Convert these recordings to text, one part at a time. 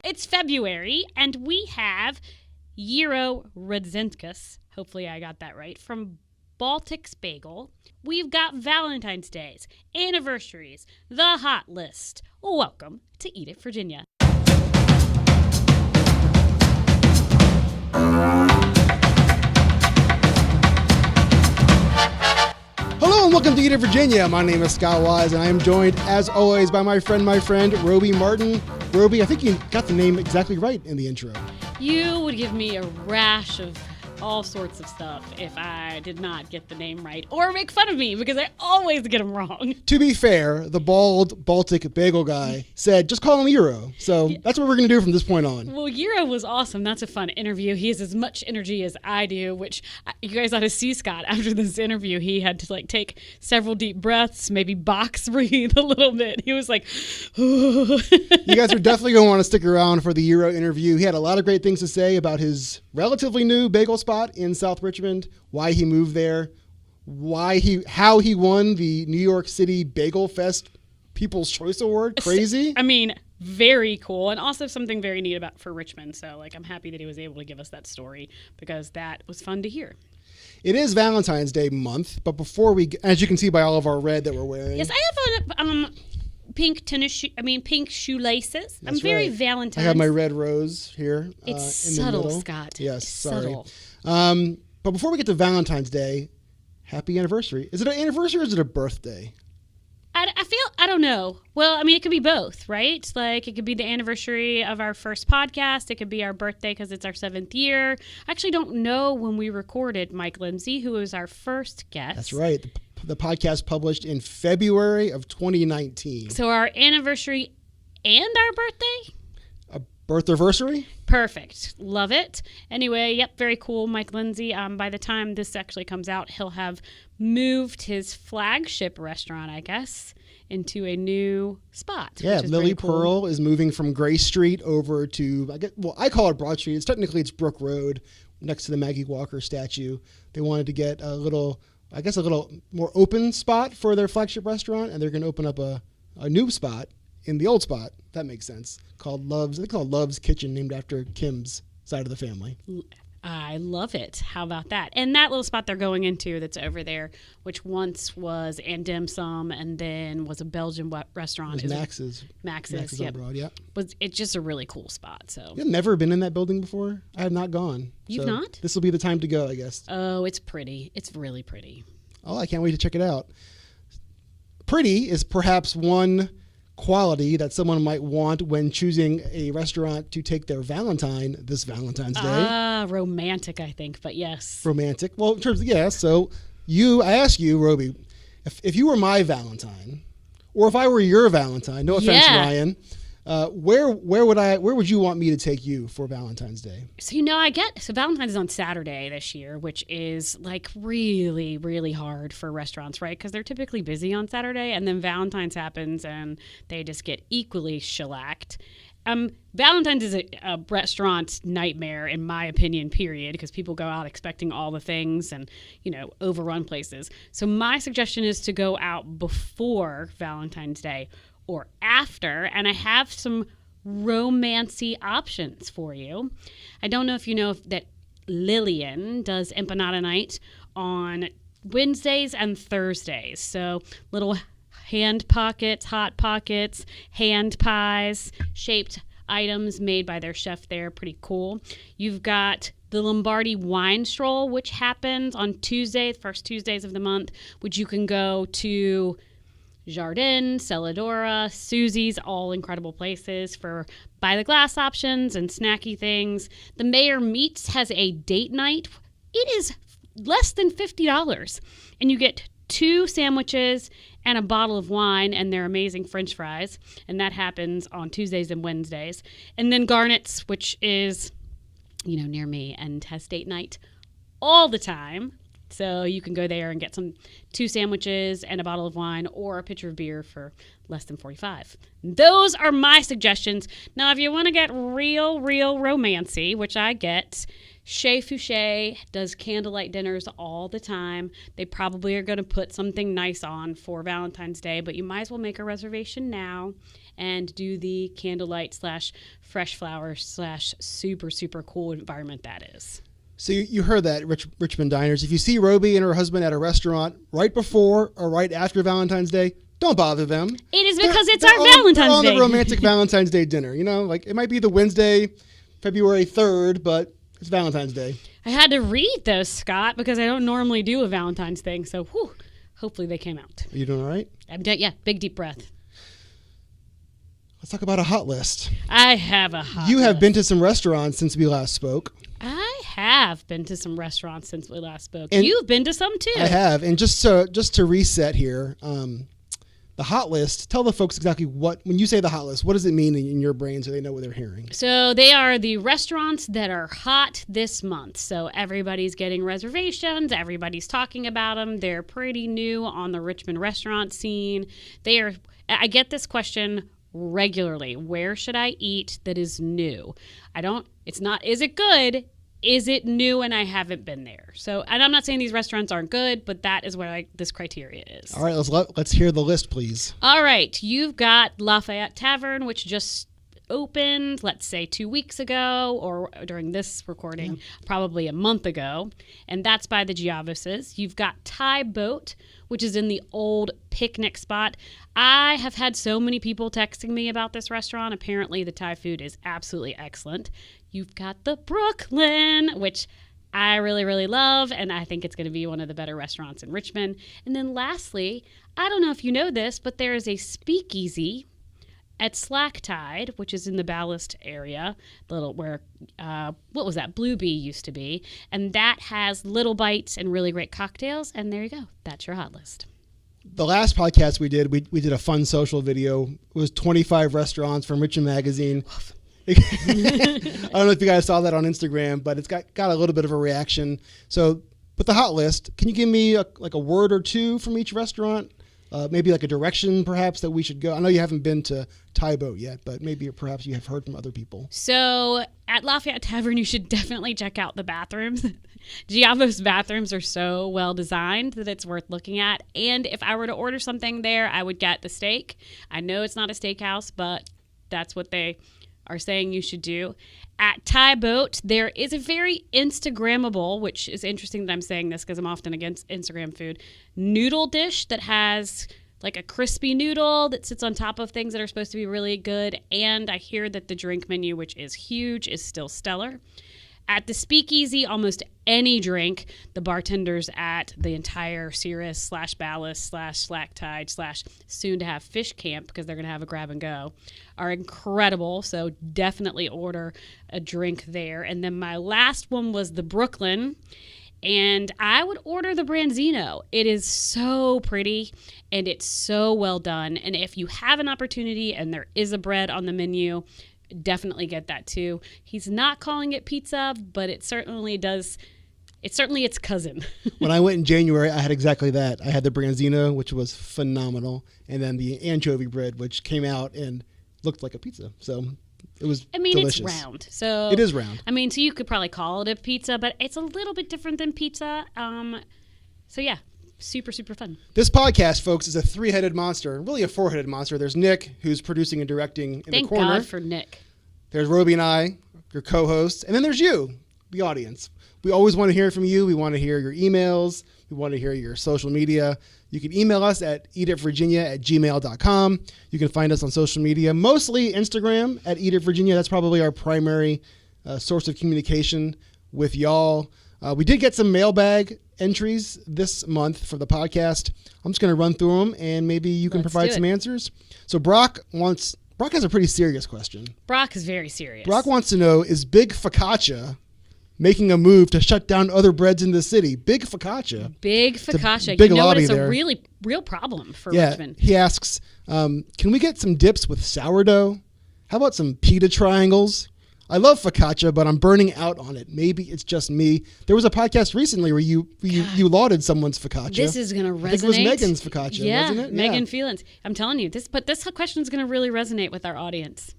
It's February, and we have Yero Rudzinskas, hopefully I got that right, from Baltik's Bagel. We've got Valentine's Days, anniversaries, the hot list. Welcome to Eat It, Virginia. Hello and welcome to Eat It, Virginia. My name is Scott Wise, and I am joined, as always, by my friend, Roby Martin. Roby, I think you got the name exactly right in the intro. You would give me a rash of all sorts of stuff if I did not get the name right or make fun of me because I always get them wrong. To be fair, the bald Baltic bagel guy said, just call him Yero. So that's what we're going to do from this point on. Well, Yero was awesome. That's a fun interview. He has as much energy as I do, which you guys ought to see Scott after this interview. He had to take several deep breaths, maybe box breathe a little bit. He was like, you guys are definitely going to want to stick around for the Yero interview. He had a lot of great things to say about his relatively new bagel spot in South Richmond, why he moved there, how he won the New York City Bagel Fest People's Choice Award. Crazy. I mean, very cool, and also something very neat for Richmond. So I'm happy that he was able to give us that story because that was fun to hear. It is Valentine's Day month, but before we, as you can see by all of our red that we're wearing. Yes, I have pink shoelaces. That's I'm very right. Valentine's. I have my red rose here. It's subtle, Scott. Yes, sorry. Subtle. But before we get to Valentine's Day, happy anniversary. Is it an anniversary or is it a birthday? I don't know. Well, I mean, it could be both, right? It could be the anniversary of our first podcast. It could be our birthday because it's our 7th year. I actually don't know when we recorded Mike Lindsay, who was our first guest. That's right. The podcast published in February of 2019. So our anniversary and our birthday? A birth-anniversary? Perfect. Love it. Anyway, yep, very cool. Mike Lindsay, by the time this actually comes out, he'll have moved his flagship restaurant, I guess, into a new spot. Yeah, Lily Pearl is moving from Gray Street over to, I call it Broad Street. It's Brook Road, next to the Maggie Walker statue. They wanted to get a little more open spot for their flagship restaurant, and they're going to open up a new spot in the old spot. That makes sense. Called Love's. They call it Love's Kitchen, named after Kim's side of the family. I love it. How about that? And that little spot they're going into that's over there, which once was and dim sum and then was a Belgian restaurant. It was Max's. Max's, yep. On Broad, yeah. It's just a really cool spot. So you've never been in that building before? I have not gone. You've not? This will be the time to go, I guess. Oh, it's pretty. It's really pretty. Oh, I can't wait to check it out. Pretty is perhaps one quality that someone might want when choosing a restaurant to take their Valentine this Valentine's Day. Romantic, I think, but yes. Romantic. Well, in terms of, yeah, so I ask you, Roby, if you were my Valentine, or if I were your Valentine, no offense, Ryan, where would you want me to take you for Valentine's Day? So Valentine's is on Saturday this year, which is really, really hard for restaurants, right? Because they're typically busy on Saturday, and then Valentine's happens and they just get equally shellacked. Valentine's is a restaurant nightmare, in my opinion, period, because people go out expecting all the things and, overrun places. So my suggestion is to go out before Valentine's Day or after, and I have some romancy options for you. I don't know if you know that Lillian does empanada night on Wednesdays and Thursdays. So little hand pockets, hot pockets, hand pies, shaped items made by their chef there. Pretty cool. You've got the Lombardi Wine Stroll, which happens on Tuesday, first Tuesdays of the month, which you can go to Jardin, Celadora, Susie's, all incredible places for by the glass options and snacky things. The Mayor Meats has a date night. It is less than $50, and you get 2 sandwiches and a bottle of wine and their amazing French fries, and that happens on Tuesdays and Wednesdays. And then Garnet's, which is, near me and has date night all the time. So you can go there and get 2 sandwiches and a bottle of wine or a pitcher of beer for less than $45. Those are my suggestions. Now, if you want to get real romancy, which I get, Chez Fouché does candlelight dinners all the time. They probably are going to put something nice on for Valentine's Day, but you might as well make a reservation now and do the candlelight / fresh flower / super, super cool environment that is. So you heard that, Richmond diners. If you see Roby and her husband at a restaurant right before or right after Valentine's Day, don't bother them. It is because it's our Valentine's Day. They're on the romantic Valentine's Day dinner. You know, like it might be the Wednesday, February 3rd, but it's Valentine's Day. I had to read those, Scott, because I don't normally do a Valentine's thing. So, hopefully they came out. Are you doing all right? Yeah, big deep breath. Let's talk about a hot list. I have a hot list. You have been to some restaurants since we last spoke. I have been to some restaurants since we last spoke. And you've been to some too. I have. And just to reset here, the hot list, tell the folks exactly when you say the hot list, what does it mean in your brain so they know what they're hearing? So they are the restaurants that are hot this month. So everybody's getting reservations. Everybody's talking about them. They're pretty new on the Richmond restaurant scene. I get this question regularly. Where should I eat that is new? Is it good? Is it new and I haven't been there? So, and I'm not saying these restaurants aren't good, but that is where this criteria is. All right, let's hear the list, please. All right, you've got Lafayette Tavern, which just opened, let's say 2 weeks ago, or during this recording, probably a month ago, and that's by the Giavoses. You've got Thai Boat, which is in the old picnic spot. I have had so many people texting me about this restaurant. Apparently, the Thai food is absolutely excellent. You've got the Brooklyn, which I really, really love, and I think it's going to be one of the better restaurants in Richmond. And then lastly, I don't know if you know this, but there is a speakeasy at Slack Tide, which is in the Ballast area, where what was that? Blue Bee used to be, and that has little bites and really great cocktails. And there you go. That's your hot list. The last podcast we did a fun social video. It was 25 restaurants from Richmond Magazine. I don't know if you guys saw that on Instagram, but it's got a little bit of a reaction. So, with the hot list, can you give me a word or two from each restaurant? Maybe like a direction, perhaps, that we should go. I know you haven't been to Thai Boat yet, but perhaps you have heard from other people. So at Lafayette Tavern, you should definitely check out the bathrooms. Giavo's bathrooms are so well designed that it's worth looking at. And if I were to order something there, I would get the steak. I know it's not a steakhouse, but that's what they are saying you should do. At Thai Boat, there is a very Instagrammable, which is interesting that I'm saying this because I'm often against Instagram food, noodle dish that has like a crispy noodle that sits on top of things that are supposed to be really good. And I hear that the drink menu, which is huge, is still stellar. At the Speakeasy, almost any drink, the bartenders at the entire Cirrus / Ballast / Slack Tide / soon to have Fish Camp, because they're going to have a grab and go, are incredible. So definitely order a drink there. And then my last one was the Brooklyn. And I would order the Branzino. It is so pretty and it's so well done. And if you have an opportunity and there is a bread on the menu, definitely get that too. He's not calling it pizza, but it certainly does. It's certainly its cousin. When I went in January, I had exactly that. I had the Branzino, which was phenomenal, and then the anchovy bread, which came out and looked like a pizza. So it was delicious. It's round. So it is round. So you could probably call it a pizza, but it's a little bit different than pizza. So yeah, super, super fun. This podcast, folks, is a three-headed monster, really a four-headed monster. There's Nick, who's producing and directing in the corner. Thank God for Nick. There's Roby and I, your co-hosts, and then there's you, the audience. We always want to hear from you. We want to hear your emails. We want to hear your social media. You can email us at eatitvirginia@gmail.com. You can find us on social media, mostly Instagram at eatitvirginia. That's probably our primary source of communication with y'all. We did get some mailbag entries this month for the podcast. I'm just going to run through them, and maybe you can provide some answers. So Brock has a pretty serious question. Brock is very serious. Brock wants to know, is Big Focaccia making a move to shut down other breads in the city? Big Focaccia. Big Focaccia. Big you know what? It's there. A really real problem for Richmond. He asks, can we get some dips with sourdough? How about some pita triangles? I love focaccia, but I'm burning out on it. Maybe it's just me. There was a podcast recently where you lauded someone's focaccia. This is going to resonate. I think it was Megan's focaccia, wasn't it? Megan Phelan's. I'm telling you, this question is going to really resonate with our audience.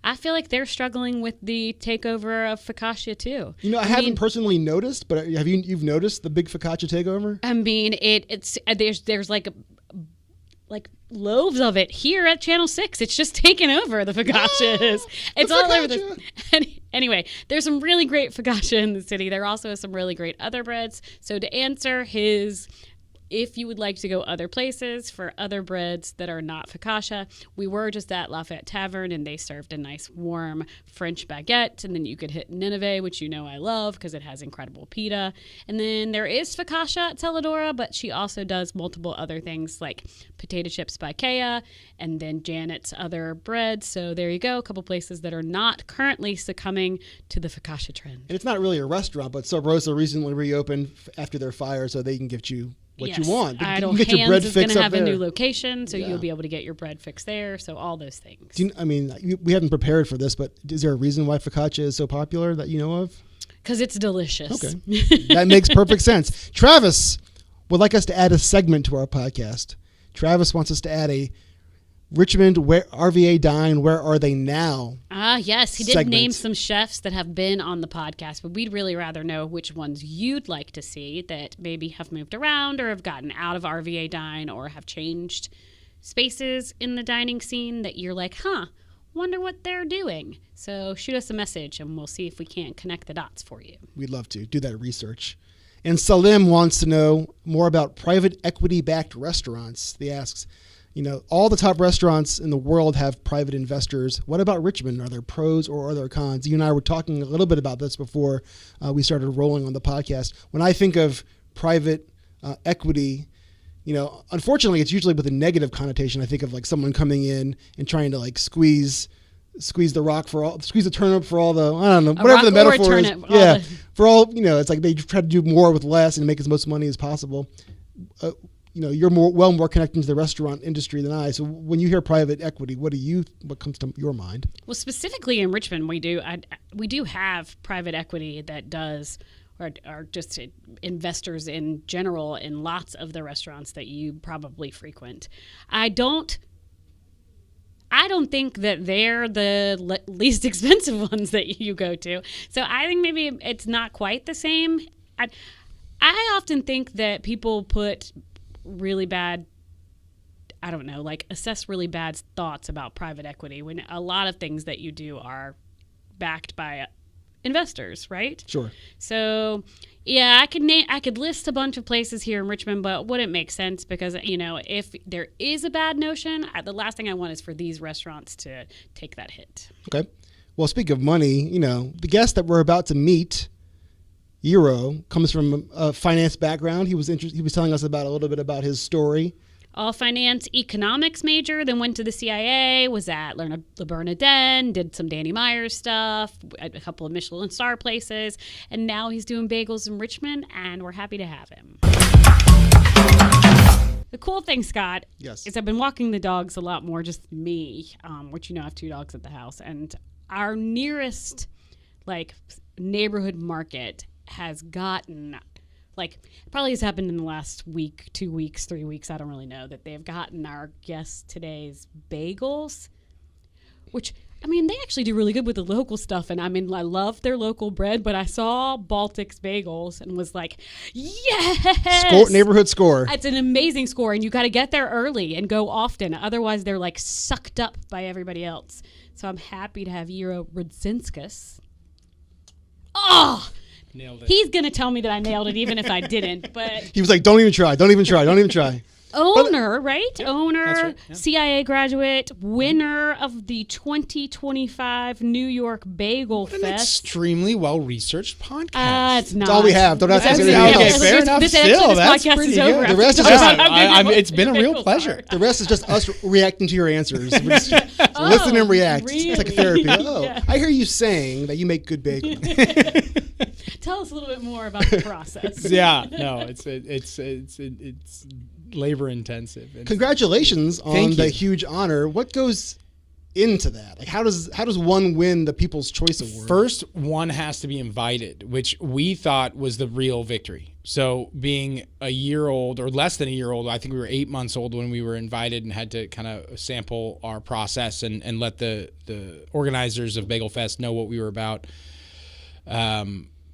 I feel like they're struggling with the takeover of focaccia too. I haven't personally noticed, but you've noticed the big focaccia takeover? I mean, there's like like loaves of it here at Channel 6. It's just taken over the focaccias. It's all over the... Anyway, there's some really great focaccia in the city. There also is some really great other breads. So to answer his... If you would like to go other places for other breads that are not focaccia, we were just at Lafayette Tavern, and they served a nice warm French baguette. And then you could hit Nineveh, which you know I love because it has incredible pita. And then there is focaccia at Celadora, but she also does multiple other things like potato chips by Kea, and then Janet's other breads. So there you go, a couple places that are not currently succumbing to the focaccia trend. And it's not really a restaurant, but Sub Rosa recently reopened after their fire, so they can get you what you want. Idle you can get your bread Hands is fix going to up have there. a new location, so you'll be able to get your bread fix there. So all those things. We haven't prepared for this, but is there a reason why focaccia is so popular that you know of? Because it's delicious. Okay. That makes perfect sense. Travis would like us to add a segment to our podcast. Travis wants us to add a Richmond RVA Dine, Where Are They Now? Yes. He did segment. name some chefs that have been on the podcast, but we'd really rather know which ones you'd like to see that maybe have moved around or have gotten out of RVA Dine or have changed spaces in the dining scene that you're like, wonder what they're doing. So shoot us a message and we'll see if we can't connect the dots for you. We'd love to do that research. And Salim wants to know more about private equity-backed restaurants. He asks, all the top restaurants in the world have private investors. What about Richmond? Are there pros or are there cons? You and I were talking a little bit about this before we started rolling on the podcast. When I think of private equity, unfortunately, it's usually with a negative connotation. I think of like someone coming in and trying to like squeeze the turnip for all the, I don't know, whatever the metaphor is. Yeah. For all, it's like they try to do more with less and make as much money as possible. You're more connected to the restaurant industry than I. So when you hear private equity, what comes to your mind? Well, specifically in Richmond, we do have private equity that does, or just investors in general in lots of the restaurants that you probably frequent. I don't think that they're the least expensive ones that you go to. So I think maybe it's not quite the same. I often think that people put really bad, assess really bad thoughts about private equity when a lot of things that you do are backed by investors, right? Sure. So, yeah, I could list a bunch of places here in Richmond, but it wouldn't make sense because, if there is a bad notion, the last thing I want is for these restaurants to take that hit. Okay. Well, speaking of money, the guest that we're about to meet, Yero, comes from a finance background. He was telling us a little bit about his story. All finance economics major, then went to the CIA, was at Le Bernardin, did some Danny Myers stuff, a couple of Michelin-starred places, and now he's doing bagels in Richmond, and we're happy to have him. The cool thing, Scott, is I've been walking the dogs a lot more, just me, which I have 2 dogs at the house, and our nearest neighborhood market has gotten, probably has happened in the last week, 2 weeks, 3 weeks, I don't really know, that they've gotten our guest today's bagels, which, they actually do really good with the local stuff, and I love their local bread, but I saw Baltik's bagels and was like, yes! Neighborhood score. It's an amazing score, and you got to get there early and go often, otherwise they're sucked up by everybody else. So I'm happy to have Yero Rudzinskas. Oh! Nailed it. He's going to tell me that I nailed it even if I didn't, but... He was like, don't even try. Owner, right? Yep, Owner, that's right, yeah. CIA graduate, winner of the 2025 New York Bagel An Fest. extremely well-researched podcast. It's not. That's all we have. Don't ask us anything Okay, else. fair enough. This Still, that's podcast pretty is over. good. The rest is it's been a real pleasure. The rest is just us reacting to your answers. We just listen and react. Really? It's like therapy. Yeah. I hear you saying that you make good bagels. Tell us a little bit more about the process. It's labor intensive. Congratulations on Thank the you. huge honor. What goes into that? How does one win the People's Choice Award? First, one has to be invited, which we thought was the real victory. So being a year old or less than a year old, I think we were 8 months old when we were invited and had to kind of sample our process and let the organizers of Bagel Fest know what we were about.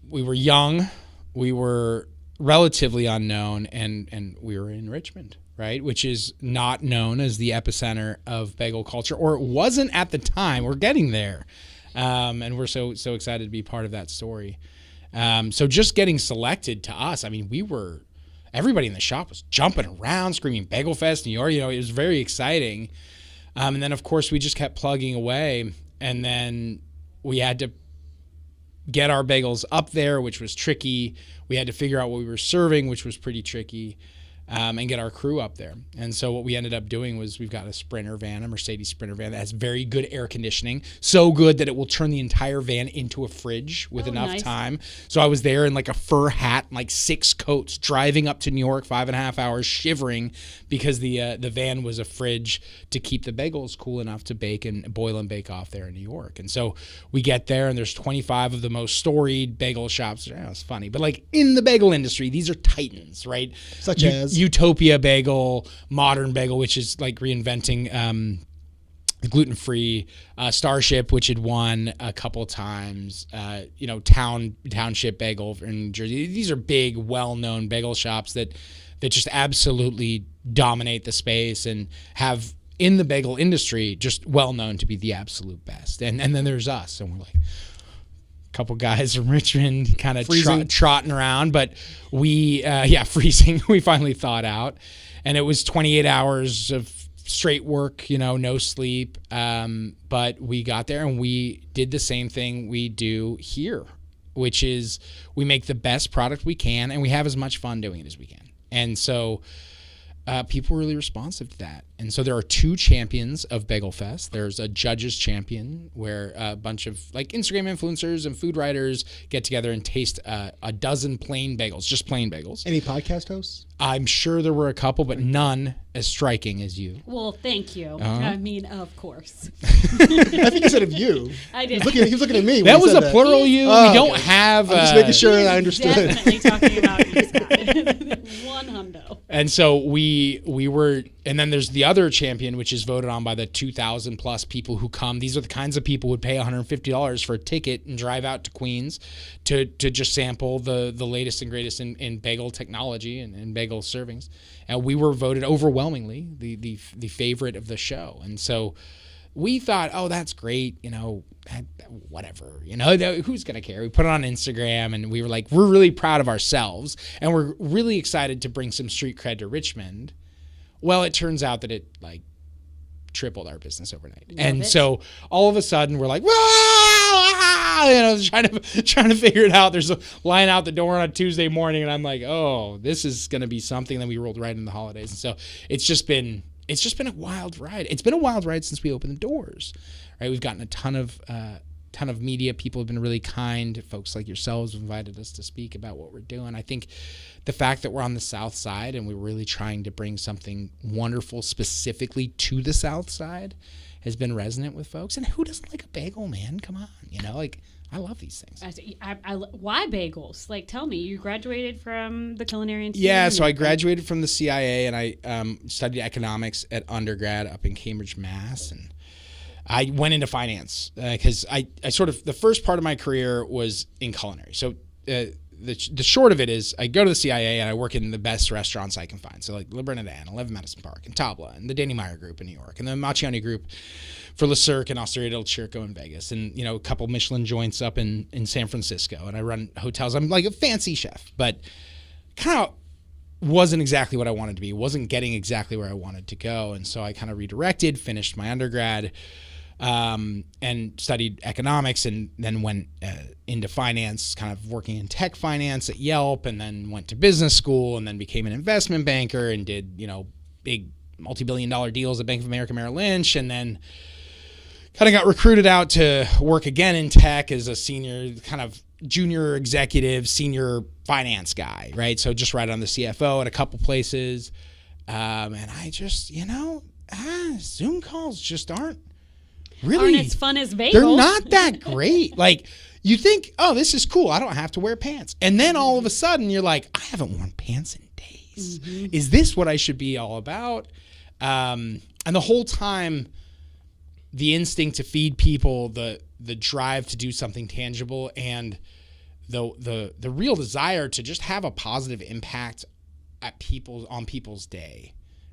We were young, we were relatively unknown, and we were in Richmond. right, which is not known as the epicenter of bagel culture, or it wasn't at the time. We're getting there, and we're so excited to be part of that story. So just getting selected to us, I mean, everybody in the shop was jumping around, screaming Bagel Fest, New York. It was very exciting. And then, of course, we just kept plugging away. And then we had to get our bagels up there, which was tricky. We had to figure out what we were serving, which was pretty tricky, and get our crew up there. And so what we ended up doing was we've got a Mercedes Sprinter van that has very good air conditioning, so good that it will turn the entire van into a fridge with enough time. So I was there in like a fur hat, like 6 coats, driving up to New York, 5.5 hours, shivering because the van was a fridge to keep the bagels cool enough to bake and boil and bake off there in New York. And so we get there, and there's 25 of the most storied bagel shops. It's funny, but like in the bagel industry, these are titans, right? Such as Utopia Bagel, Modern Bagel, which is like reinventing gluten-free, Starship, which had won a couple times, Township Bagel in New Jersey. These are big, well-known bagel shops that just absolutely dominate the space and have in the bagel industry just well-known to be the absolute best. And then there's us, and we're like couple guys from Richmond kind of trotting around, but we freezing. We finally thawed out, and it was 28 hours of straight work, no sleep, but we got there and we did the same thing we do here, which is we make the best product we can and we have as much fun doing it as we can. And so people were really responsive to that. And so there are 2 champions of Bagel Fest. There's a judges champion where a bunch of like Instagram influencers and food writers get together and taste a dozen plain bagels, just plain bagels. Any podcast hosts? I'm sure there were a couple, but none as striking as you. Well, thank you. I mean, of course. I think he said of you. I did. He was looking at me. That was a plural you. We don't have. I'm just making sure I understood. Definitely talking about you, Scott. 100. And so we were, and then there's the other champion, which is voted on by the 2,000 plus people who come. These are the kinds of people who would pay $150 for a ticket and drive out to Queens to just sample the latest and greatest in bagel technology and bagel servings. And we were voted overwhelmingly the favorite of the show. And so we thought, oh, that's great, whatever, who's going to care? We put it on Instagram, and we were like, we're really proud of ourselves, and we're really excited to bring some street cred to Richmond. Well, it turns out that it tripled our business overnight. So all of a sudden we're like, trying to figure it out. There's a line out the door on a Tuesday morning, and I'm like, oh, this is going to be something. That we rolled right in the holidays. And so it's just been a wild ride. It's been a wild ride since we opened the doors, right? We've gotten a ton of media. People have been really kind. Folks like yourselves have invited us to speak about what we're doing. I think the fact that we're on the South Side and we're really trying to bring something wonderful specifically to the South Side has been resonant with folks. And who doesn't like a bagel, man? Come on, I love these things. Why bagels? Like, tell me, you graduated from the Culinary Institute? Yeah, so I graduated from the CIA, and I studied economics at undergrad up in Cambridge, Mass. And I went into finance because I sort of, the first part of my career was in culinary. So the short of it is I go to the CIA and I work in the best restaurants I can find. So like Le Bernardin, 11 Madison Park, and Tabla, and the Danny Meyer Group in New York, and the Macchione Group for Le Cirque and Osteria del Circo in Vegas, and a couple Michelin joints up in San Francisco. And I run hotels. I'm like a fancy chef, but kind of wasn't exactly what I wanted to be. Wasn't getting exactly where I wanted to go. And so I kind of redirected, finished my undergrad, and studied economics, and then went into finance, kind of working in tech finance at Yelp, and then went to business school, and then became an investment banker and did, big multi-billion-dollar deals at Bank of America Merrill Lynch, and then kind of got recruited out to work again in tech as a senior, kind of junior executive, senior finance guy, right? So just right on the CFO at a couple places. And I just, Zoom calls just aren't as fun as bagels. They're not that great. Like, you think, oh, this is cool. I don't have to wear pants. And then all of a sudden you're like, I haven't worn pants in days. Mm-hmm. Is this what I should be all about? And the whole time, the instinct to feed people, the drive to do something tangible, and the real desire to just have a positive impact on people's day,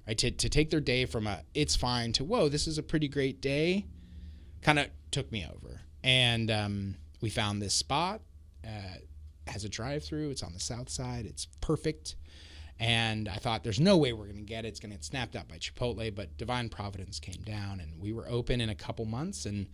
right? To take their day from it's fine to, whoa, this is a pretty great day, kind of took me over. And we found this spot, has a drive-through. It's on the south side. It's perfect. And I thought, there's no way we're going to get it. It's going to get snapped up by Chipotle. But divine providence came down, and we were open in a couple months. And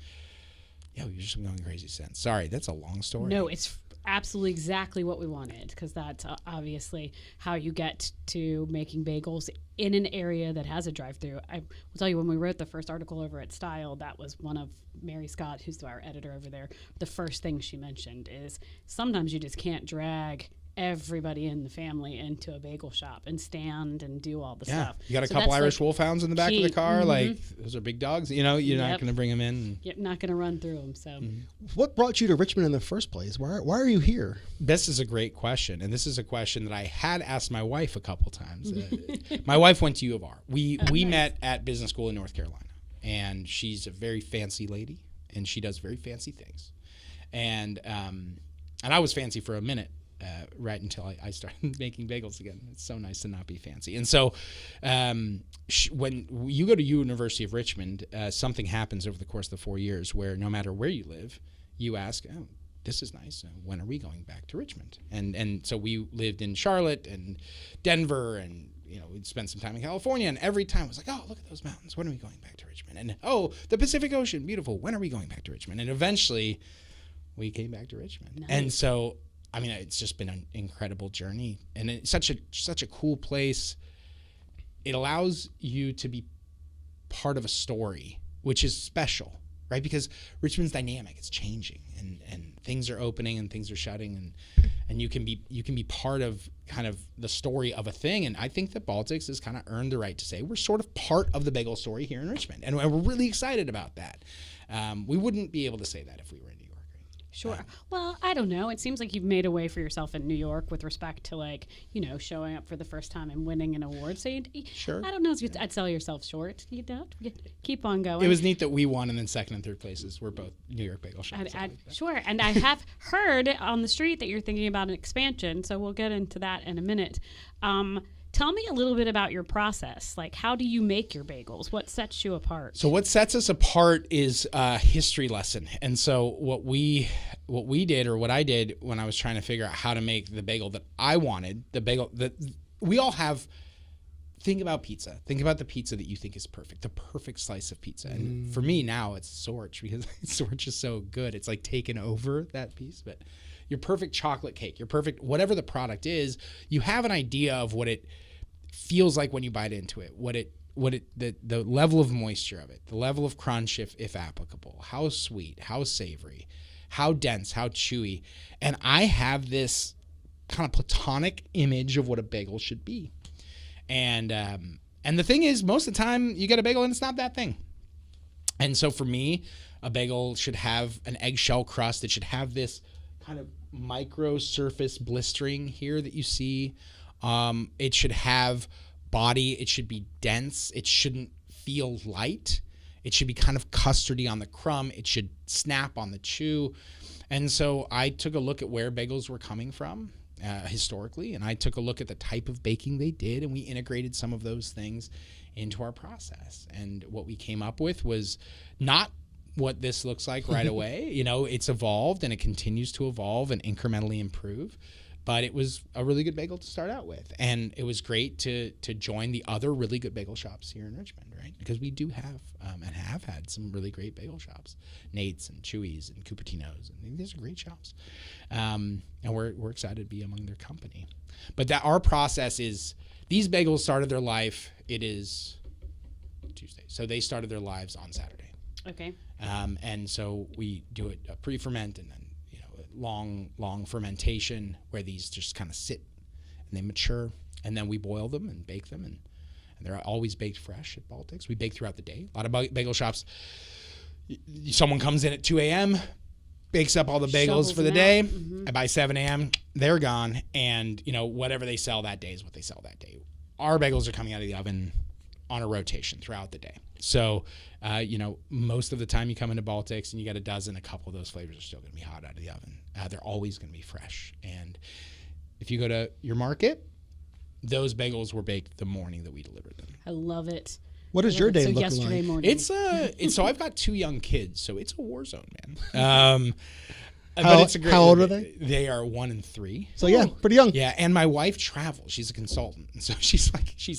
yeah, we've just been going crazy since. Sorry, that's a long story. No, it's absolutely exactly what we wanted, because that's obviously how you get to making bagels in an area that has a drive-through. I will tell you, when we wrote the first article over at Style, that was one of Mary Scott, who's our editor over there, the first thing she mentioned is sometimes you just can't drag everybody in the family into a bagel shop and stand and do all the stuff. You got a couple Irish Wolfhounds in the back of the car. Mm-hmm. Like, those are big dogs. You know, you're not going to bring them in. You're not going to run through them. So, What brought you to Richmond in the first place? Why are you here? This is a great question, and this is a question that I had asked my wife a couple times. My wife went to U of R. We nice. met at business school in North Carolina, and she's a very fancy lady, and she does very fancy things. And I was fancy for a minute. Right until I started making bagels again. It's so nice to not be fancy. And so when you go to University of Richmond, something happens over the course of the 4 years where no matter where you live, you ask, oh, this is nice. When are we going back to Richmond? And so we lived in Charlotte and Denver, and we'd spent some time in California, and every time I was like, oh, look at those mountains. When are we going back to Richmond? And oh, the Pacific Ocean, beautiful. When are we going back to Richmond? And eventually we came back to Richmond. Nice. And so I mean, it's just been an incredible journey, and it's such a cool place. It allows you to be part of a story, which is special, right? Because Richmond's dynamic; it's changing, and things are opening and things are shutting, and you can be part of kind of the story of a thing. And I think that Baltics has kind of earned the right to say we're sort of part of the bagel story here in Richmond, and we're really excited about that. We wouldn't be able to say that if we were in New York. Sure. Well, I don't know. It seems like you've made a way for yourself in New York with respect to showing up for the first time and winning an award. So sure. I don't know if I'd sell yourself short. You don't keep on going. It was neat that we won, and then second and third places were both New York bagel shops. Sure. And I have heard on the street that you're thinking about an expansion. So we'll get into that in a minute. Tell me a little bit about your process. Like, how do you make your bagels? What sets you apart? So what sets us apart is a history lesson. And so what we did, or what I did when I was trying to figure out how to make the bagel that I wanted, the bagel that we all have. Think about pizza. Think about the pizza that you think is perfect, the perfect slice of pizza. And for me now, it's Sorch, because Sorch is so good. It's like taken over that piece. But your perfect chocolate cake, your perfect whatever the product is, you have an idea of what it feels like when you bite into it, the level of moisture of it, the level of crunch if applicable, how sweet, how savory, how dense, how chewy. And I have this kind of platonic image of what a bagel should be. And the thing is, most of the time you get a bagel and it's not that thing. And so for me, a bagel should have an eggshell crust. It should have this kind of micro surface blistering here that you see. It should have body. It should be dense. It shouldn't feel light. It should be kind of custardy on the crumb. It should snap on the chew. And so I took a look at where bagels were coming from historically, and I took a look at the type of baking they did, and we integrated some of those things into our process. And what we came up with was not what this looks like right away. It's evolved, and it continues to evolve and incrementally improve. But it was a really good bagel to start out with. And it was great to join the other really good bagel shops here in Richmond, right? Because we do have and have had some really great bagel shops. Nate's and Chewy's and Cupertino's. And these are great shops. And we're excited to be among their company. But that our process is, these bagels started their life, it is Tuesday. So they started their lives on Saturday. Okay. And so we do it pre-ferment, and then long fermentation where these just kind of sit and they mature, and then we boil them and bake them, and they're always baked fresh at Baltics. We bake throughout the day. A lot of bagel shops, someone comes in at 2 a.m., bakes up all the bagels Shovels for the them day, out. Mm-hmm. and by 7 a.m. they're gone, and whatever they sell that day is what they sell that day. Our bagels are coming out of the oven on a rotation throughout the day. So, most of the time you come into Baltics and you get a dozen, a couple of those flavors are still going to be hot out of the oven. They're always going to be fresh. And if you go to your market, those bagels were baked the morning that we delivered them. I love it. What does your day So look yesterday like? morning. It's so I've got 2 young kids, so it's a war zone, man. How it's a great, how old are they? They are 1 and 3. So yeah, pretty young. Yeah, and my wife travels. She's a consultant, and so she's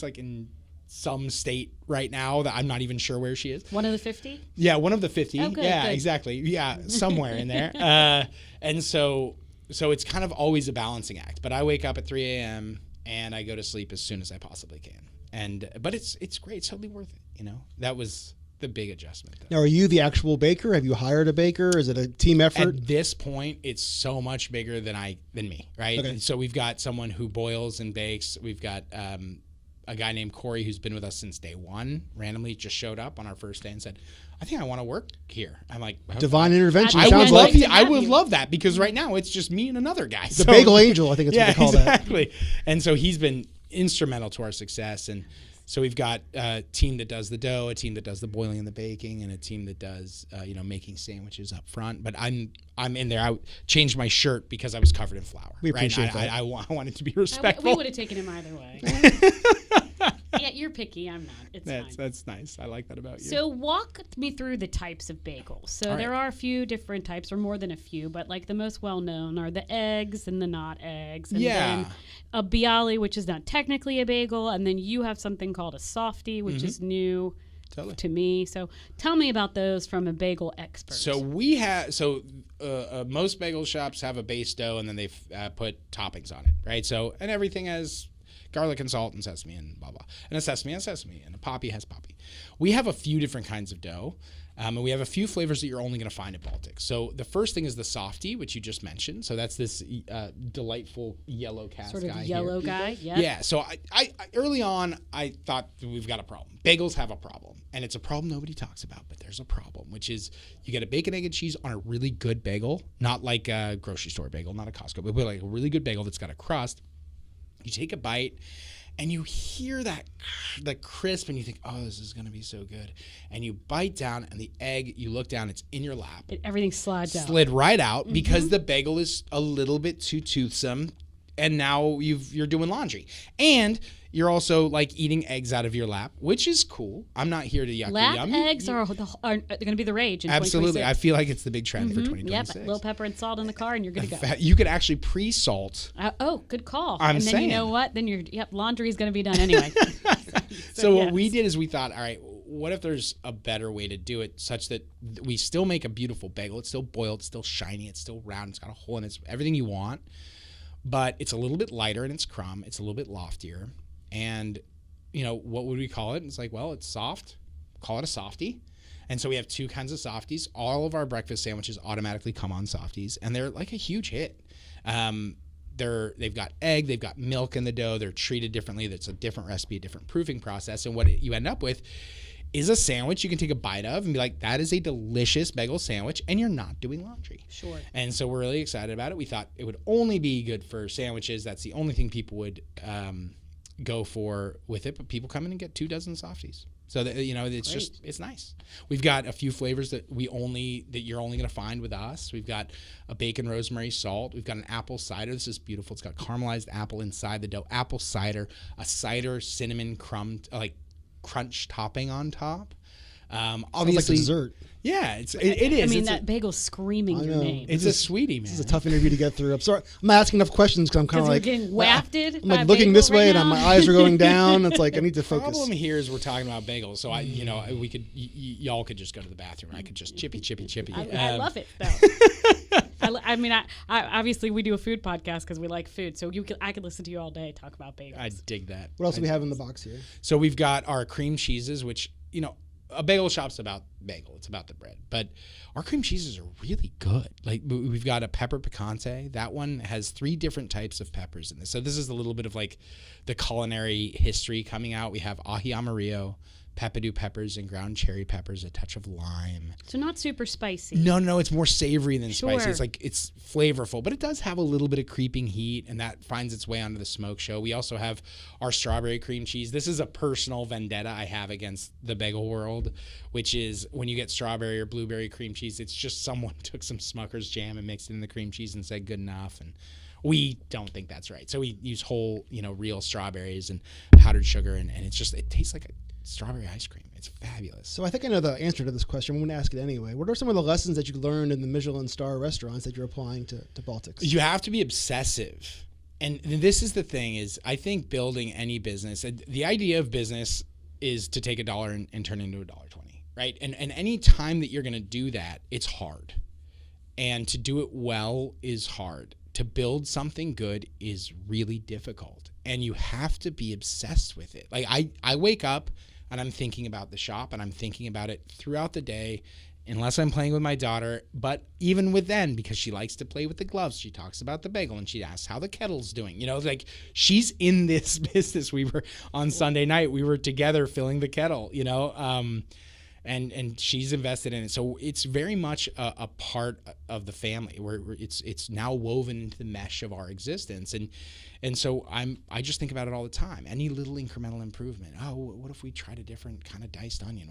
like in some state right now that I'm not even sure where she is. One of the 50? Yeah, one of the 50. Oh, good, yeah, good. exactly. Yeah, somewhere in there. And so it's kind of always a balancing act. But I wake up at 3 a.m. and I go to sleep as soon as I possibly can. But it's great. It's totally worth it. You know, that was the big adjustment. Now, are you the actual baker? Have you hired a baker? Is it a team effort? At this point, it's so much bigger than me, right? Okay. So we've got someone who boils and bakes. We've got a guy named Corey who's been with us since day one. Randomly just showed up on our first day and said, "I think I want to work here." I'm like, okay. Divine intervention. I Sounds would like love to I would you. love that because right now it's just me and another guy. the bagel angel. I think it's what they call that. exactly. And so he's been instrumental to our success. And so we've got a team that does the dough, a team that does the boiling and the baking, and a team that does making sandwiches up front. But I'm in there. I changed my shirt because I was covered in flour. We appreciate that. I wanted to be We respectful. would have taken him either way. Yeah, you're picky. I'm not. It's fine. That's nice. I like that about you. So walk me through the types of bagels. So All there right. are a few different types, or more than a few, but like the most well-known are the eggs and the not eggs. And Yeah. then a bialy, which is not technically a bagel. And then you have something called a softie, which is new Totally. to me. So tell me about those from a bagel expert. So most bagel shops have a base dough and then they put toppings on it, right? So and everything has garlic and salt and sesame and blah blah, and a sesame and sesame, and a poppy has poppy. We have a few different kinds of dough, and we have a few flavors that you're only going to find at Baltic. So the first thing is the softie, which you just mentioned. So that's this delightful yellow cast sort of guy yellow here. guy. Yep. Yeah, so I early on, I thought we've got a problem. Bagels have a problem, and it's a problem nobody talks about, but there's a problem, which is you get a bacon, egg, and cheese on a really good bagel, not like a grocery store bagel, not a Costco, but like a really good bagel that's got a crust. You take a bite, and you hear the crisp, and you think, oh, this is going to be so good. And you bite down, and the egg, you look down, it's in your lap. Everything slides out. Slid right out because the bagel is a little bit too toothsome, and now you're doing laundry. And you're also like eating eggs out of your lap, which is cool. I'm not here to yuck Lap yum. eggs are going to be the rage in Absolutely. I 2026. feel like it's the big trend for Yep, 2026. a little pepper and salt in the car, and you're good to go. You could actually pre-salt. Oh, good call. I'm and then saying. you know what? Then laundry is going to be done anyway. So what yes. we did is we thought, all right, what if there's a better way to do it such that we still make a beautiful bagel? It's still boiled, it's still shiny, it's still round, it's got a hole in it, it's everything you want, but it's a little bit lighter in its crumb, it's a little bit loftier, and what would we call it? It's like, well, it's soft, call it a softie. And so we have 2 kinds of softies. All of our breakfast sandwiches automatically come on softies, and they're like a huge hit. They've got egg, they've got milk in the dough, they're treated differently. That's a different recipe, a different proofing process. And what you end up with is a sandwich you can take a bite of and be like, that is a delicious bagel sandwich, and you're not doing laundry. Sure. And so we're really excited about it. We thought it would only be good for sandwiches. That's the only thing people would go for with it, but people come in and get 2 dozen softies. So that, it's Great. it's nice. We've got a few flavors that you're only going to find with us. We've got a bacon rosemary salt. We've got an apple cider. This is beautiful. It's got caramelized apple inside the dough. Apple cider, a cider cinnamon crunch topping on top. Obviously, Sounds like dessert. yeah, it is. I mean, It's that bagel's screaming I your know. name. it's a sweetie, man. This is a tough interview to get through. I'm sorry. I'm not asking enough questions because I'm kind Because of you're like getting wafted. I'm by like a looking bagel this way, right and now. my eyes are going down. It's like I need to focus. Problem here is we're talking about bagels, so we could y'all could just go to the bathroom. I could just chippy. I love it though. I mean, I obviously we do a food podcast because we like food. So I could listen to you all day talk about bagels. I dig that. What else do we have in the box here? So we've got our cream cheeses, which a bagel shop's about bagel. It's about the bread, but our cream cheeses are really good. Like we've got a pepper picante. That one has 3 different types of peppers in this. So this is a little bit of like the culinary history coming out. We have ají amarillo, peppadew peppers, and ground cherry peppers, a touch of lime. So not super spicy. No, it's more savory than spicy. Sure. It's like it's flavorful, but it does have a little bit of creeping heat, and that finds its way onto the smoke show. We also have our strawberry cream cheese. This is a personal vendetta I have against the bagel world, which is when you get strawberry or blueberry cream cheese, it's just someone took some Smucker's jam and mixed it in the cream cheese and said good enough. And We don't think that's right. So we use whole, real strawberries and powdered sugar, and it tastes like a strawberry ice cream. It's fabulous. So I think I know the answer to this question. I'm going to ask it anyway. What are some of the lessons that you learned in the Michelin-star restaurants that you're applying to Baltics? You have to be obsessive. And this is the thing is, I think building any business, the idea of business is to take $1 and turn it into $1.20, right? And any time that you're going to do that, it's hard. And to do it well is hard. To build something good is really difficult. And you have to be obsessed with it. Like I wake up and I'm thinking about the shop, and I'm thinking about it throughout the day, unless I'm playing with my daughter. But even with then, because she likes to play with the gloves, she talks about the bagel and she asks how the kettle's doing. Like she's in this business. We were on Sunday night, we were together filling the kettle, and she's invested in it. So it's very much a part of the family where it's now woven into the mesh of our existence. And so I just think about it all the time. Any little incremental improvement. Oh, what if we tried a different kind of diced onion?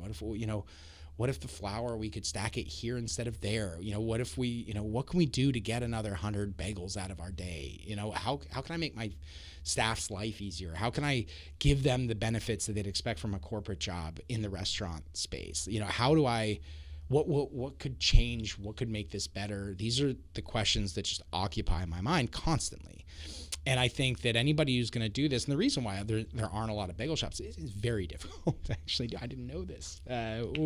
What if the flour, we could stack it here instead of there? What if what can we do to get another 100 bagels out of our day? How can I make my staff's life easier? How can I give them the benefits that they'd expect from a corporate job in the restaurant space? How do I, what could change? What could make this better? These are the questions that just occupy my mind constantly. And I think that anybody who's going to do this, and the reason why there aren't a lot of bagel shops, it is very difficult to actually do. I didn't know this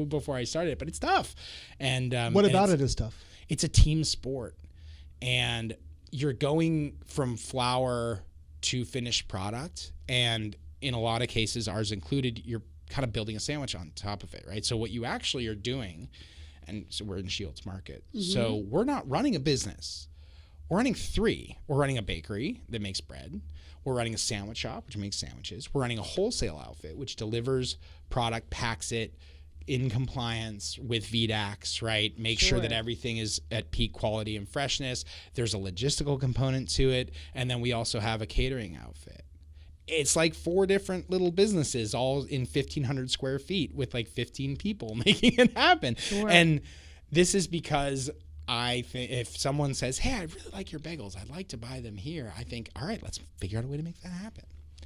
before I started it, but it's tough. And what about it is tough? It's a team sport, and you're going from flour to finished product, and in a lot of cases, ours included, you're kind of building a sandwich on top of it, right? So what you actually are doing, and so we're in Shields Market, so we're not running a business. We're running 3. We're running a bakery that makes bread. We're running a sandwich shop, which makes sandwiches. We're running a wholesale outfit, which delivers product, packs it in compliance with VDAX, right? Make sure that everything is at peak quality and freshness. There's a logistical component to it. And then we also have a catering outfit. It's like 4 different little businesses all in 1,500 square feet with like 15 people making it happen. Sure. And this is because I think if someone says, hey, I really like your bagels, I'd like to buy them here, I think, all right, let's figure out a way to make that happen.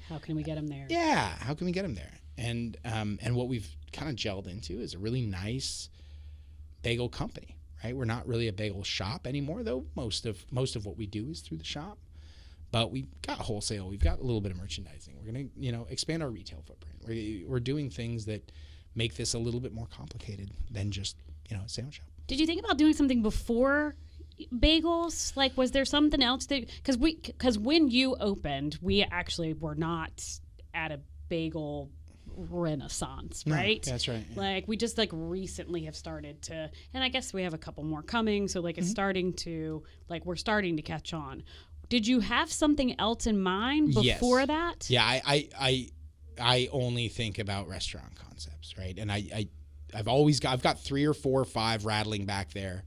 How can we get them there? Yeah, how can we get them there? And what we've kind of gelled into is a really nice bagel company, right? We're not really a bagel shop anymore, though. Most of what we do is through the shop. But we've got wholesale. We've got a little bit of merchandising. We're going to, expand our retail footprint. We're doing things that make this a little bit more complicated than just, a sandwich shop. Did you think about doing something before bagels? Like, was there something else that, because when you opened, we actually were not at a bagel renaissance, right? No, that's right. Yeah. Like, we just recently have started to, and I guess we have a couple more coming. So it's starting to, we're starting to catch on. Did you have something else in mind before that? Yeah, I only think about restaurant concepts, right? And I've got 3 or 4 or 5 rattling back there,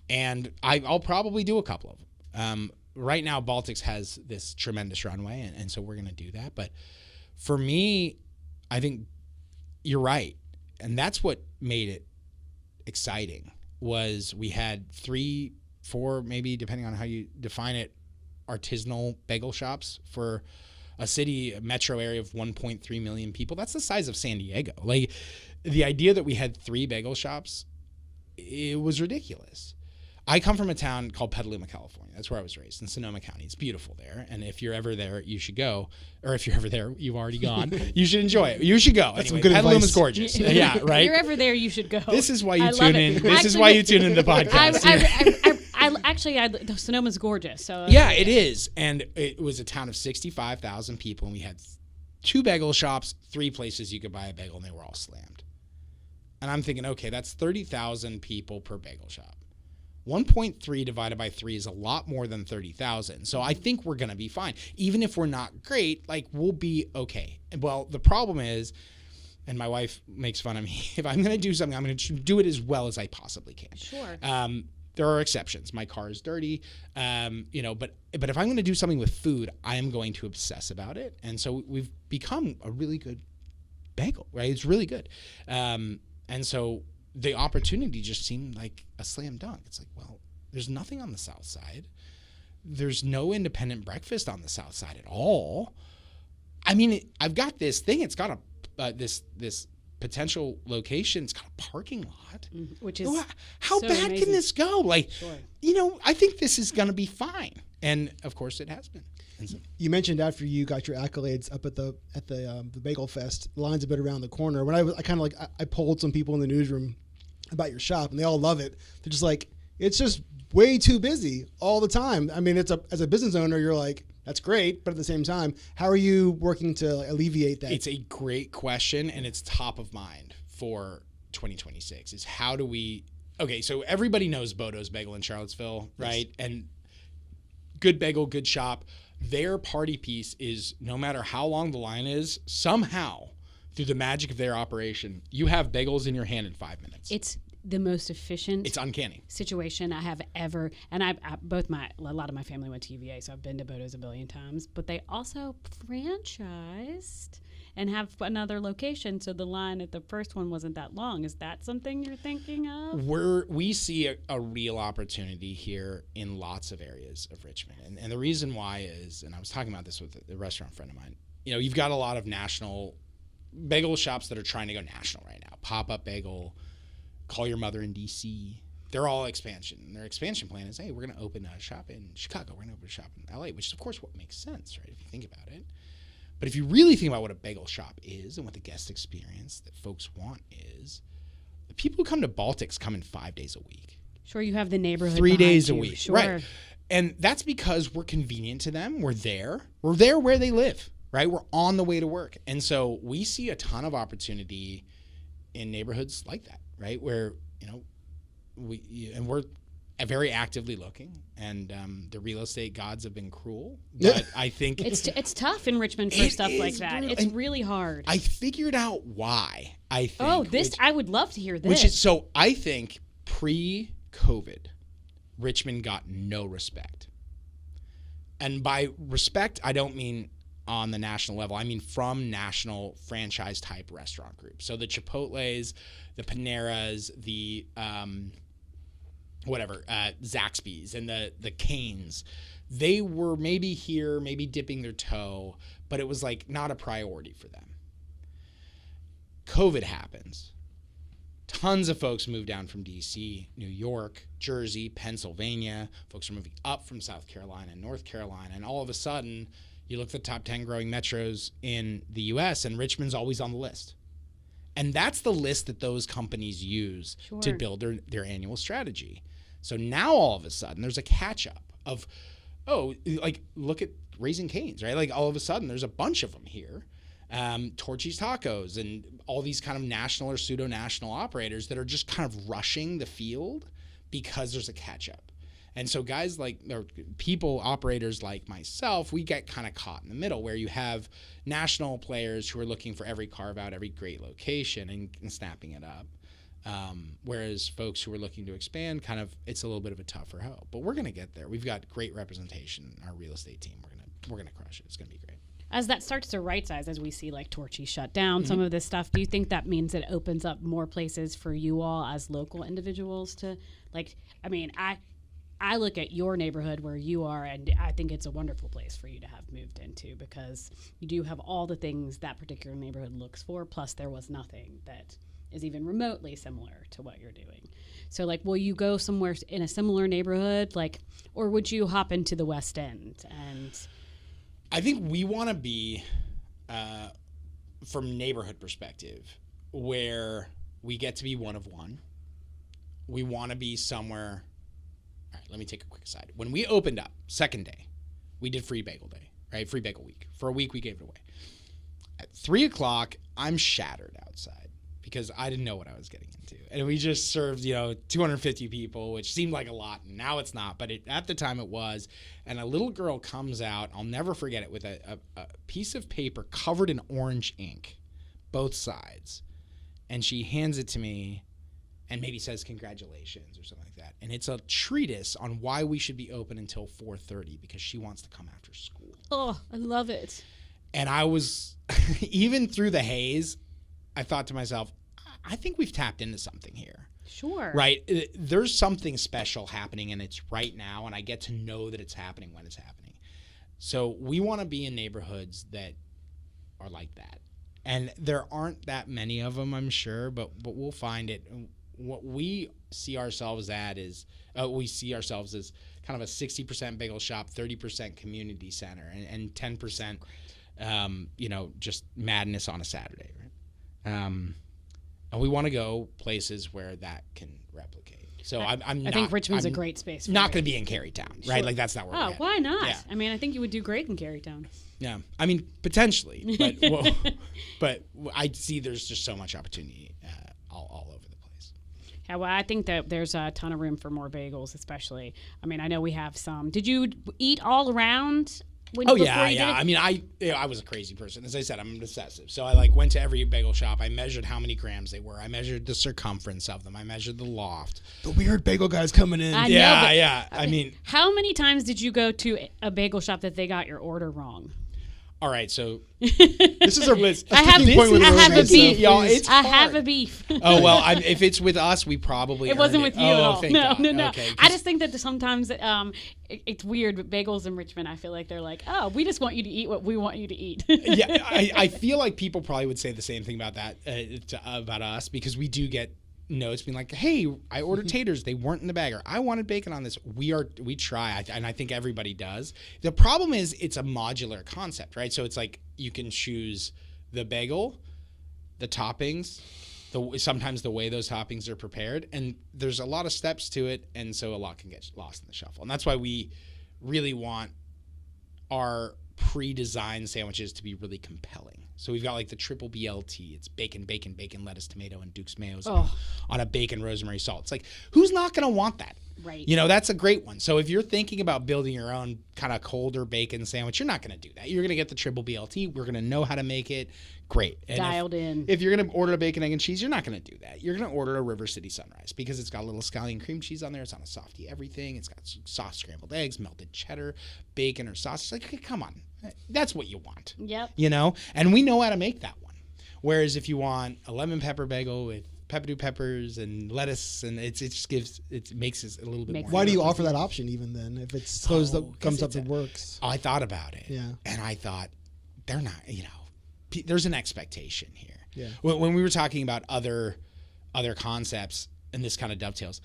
and I'll probably do a couple of them. Right now, Baltics has this tremendous runway, and so we're going to do that. But for me, I think you're right, and that's what made it exciting. Was we had 3, 4, maybe depending on how you define it, artisanal bagel shops for a metro area of 1.3 million people. That's the size of San Diego. The idea that we had 3 bagel shops, it was ridiculous. I come from a town called Petaluma, California. That's where I was raised, in Sonoma County. It's beautiful there, and if you're ever there, you should go. Or if you're ever there, you've already gone. You should enjoy it. You should go. That's anyway, some good Petaluma's advice. Gorgeous. Yeah, right? If you're ever there, you should go. This is why you I tune love in. it. This is why you tune in the podcast. Sonoma's gorgeous. So yeah, it is. And it was a town of 65,000 people, and we had 2 bagel shops, 3 places you could buy a bagel, and they were all slammed. And I'm thinking, okay, that's 30,000 people per bagel shop. 1.3 divided by 3 is a lot more than 30,000. So I think we're going to be fine. Even if we're not great, we'll be okay. Well, the problem is, and my wife makes fun of me, if I'm going to do something, I'm going to do it as well as I possibly can. Sure. There are exceptions. My car is dirty, but if I'm going to do something with food, I am going to obsess about it. And so we've become a really good bagel, right? It's really good. And so the opportunity just seemed like a slam dunk. It's well, there's nothing on the south side. there's no independent breakfast on the South Side at all. I mean, I've got this thing. It's got a this potential location. It's got a parking lot. Which is how so bad amazing. can this go? Like, Sure. I think this is going to be fine. And of course, it has been. And so, You mentioned after you got your accolades up at the Bagel Fest, the line's a bit around the corner. When I polled some people in the newsroom about your shop, and they all love it. They're just like, it's just way too busy all the time. I mean, as a business owner, you're like, that's great, but at the same time, how are you working to alleviate that? it's a great question, and it's top of mind for 2026. Is how do we? Okay, so everybody knows Bodo's Bagel in Charlottesville, right? Yes. And good bagel, good shop. Their party piece is no matter how long the line is, somehow through the magic of their operation, you have bagels in your hand in 5 minutes. It's the most efficient. It's uncanny situation I have ever, and a lot of my family went to UVA, so I've been to Bodo's a billion times. But they also franchised and have another location, so the line at the first one wasn't that long. Is that something you're thinking of? We see a real opportunity here in lots of areas of Richmond, and the reason why is, and I was talking about this with a restaurant friend of mine. You've got a lot of national bagel shops that are trying to go national right now. Pop-up bagel. Call Your Mother in D.C. They're all expansion. Their expansion plan is, hey, we're going to open a shop in Chicago. We're going to open a shop in L.A., which is, of course, what makes sense, right, if you think about it. But if you really think about what a bagel shop is and what the guest experience that folks want is, the people who come to Baltik's come in 5 days a week. Sure, you have the neighborhood 3 days you. a week. Sure. Right. And that's because we're convenient to them. We're there. We're there where they live, right? We're on the way to work. And so we see a ton of opportunity in neighborhoods like that, right? Where, we're very actively looking, and the real estate gods have been cruel. But I think it's tough in Richmond for stuff like that. Brutal. It's really hard. I figured out why. I would love to hear this. Which is, so I think pre-COVID, Richmond got no respect. And by respect, I don't mean on the national level. I mean from national franchise type restaurant groups. So the Chipotles, the Paneras, the Zaxby's and the Canes, they were maybe here, maybe dipping their toe, but it was like not a priority for them. COVID happens. Tons of folks move down from DC, New York, Jersey, Pennsylvania. Folks are moving up from South Carolina and North Carolina. And all of a sudden, you look at the top 10 growing metros in the U.S., and Richmond's always on the list. And that's the list that those companies use to build their annual strategy. So now all of a sudden, there's a catch-up of, look at Raising Cane's, right? Like all of a sudden, there's a bunch of them here. Torchy's Tacos and all these kind of national or pseudo-national operators that are just kind of rushing the field because there's a catch-up. And so guys operators like myself, we get kind of caught in the middle where you have national players who are looking for every carve-out, every great location and snapping it up. Whereas folks who are looking to expand, it's a little bit of a tougher hoe. But we're going to get there. We've got great representation in our real estate team. We're gonna crush it. It's going to be great. As that starts to right size, as we see like Torchy shut down, some of this stuff, do you think that means it opens up more places for you all as local individuals to I look at your neighborhood where you are, and I think it's a wonderful place for you to have moved into because you do have all the things that particular neighborhood looks for, plus there was nothing that is even remotely similar to what you're doing. So, will you go somewhere in a similar neighborhood, or would you hop into the West End? And I think we want to be, from neighborhood perspective, where we get to be one of one. We want to be somewhere. All right, let me take a quick aside. When we opened up, second day, we did free bagel day, right? Free bagel week. For a week, we gave it away. At 3:00, I'm shattered outside because I didn't know what I was getting into. And we just served, 250 people, which seemed like a lot. And now it's not, but at the time it was. And a little girl comes out, I'll never forget it, with a piece of paper covered in orange ink, both sides. And she hands it to me and maybe says congratulations or something like that. And it's a treatise on why we should be open until 4:30 because she wants to come after school. Oh, I love it. And I was, even through the haze, I thought to myself, I think we've tapped into something here. Sure. Right? There's something special happening, and it's right now, and I get to know that it's happening when it's happening. So we want to be in neighborhoods that are like that. And there aren't that many of them, I'm sure, but we'll find it. What we see ourselves at is we see ourselves as kind of a 60% bagel shop, 30% community center, and 10%, just madness on a Saturday, right? And we want to go places where that can replicate. So I think Richmond's a great space. Not going to be in Carytown, right? Like that's not where. Oh, why not? Yeah. I mean, I think you would do great in Carytown. Yeah, I mean potentially, but I see there's just so much opportunity all over the place. Yeah, well, I think that there's a ton of room for more bagels, especially. I mean, I know we have some. Did you eat all around? Yeah. I mean, I was a crazy person. As I said, I'm obsessive. So I went to every bagel shop. I measured how many grams they were. I measured the circumference of them. I measured the loft. The weird bagel guys coming in. I mean, how many times did you go to a bagel shop that they got your order wrong? All right, so this is a list. I have a beef, y'all. It's hard. I have a beef. Oh well, if it's with us, we probably. It wasn't with you at all. No. Okay, I just think that sometimes it's weird with bagels in Richmond. I feel like they're like, oh, we just want you to eat what we want you to eat. Yeah, I feel like people probably would say the same thing about that about us, because we do get notes being like, hey, I ordered taters, they weren't in the bag, or I wanted bacon on this. We try, and I think everybody does. The problem is it's a modular concept, right? So it's like you can choose the bagel, the toppings, sometimes the way those toppings are prepared, and there's a lot of steps to it, and so a lot can get lost in the shuffle. And that's why we really want our pre-designed sandwiches to be really compelling. So we've got like the triple BLT. It's bacon, lettuce, tomato, and Duke's mayos on a bacon rosemary salt. It's like, who's not going to want that? Right. That's a great one. So if you're thinking about building your own kind of colder bacon sandwich, you're not going to do that. You're going to get the triple BLT. We're going to know how to make it. Great. And dialed in. If you're going to order a bacon, egg, and cheese, you're not going to do that. You're going to order a River City Sunrise because it's got a little scallion cream cheese on there. It's on a softy everything. It's got soft scrambled eggs, melted cheddar, bacon, or sausage. Like, okay, come on. That's what you want. Yep. And we know how to make that one. Whereas if you want a lemon pepper bagel with pepperdew peppers and lettuce, and it makes it a little bit more. Why do you offer that option even then if it's close that comes up that works? I thought about it. Yeah. And I thought they're not, there's an expectation here. Yeah. When we were talking about other concepts, and this kind of dovetails,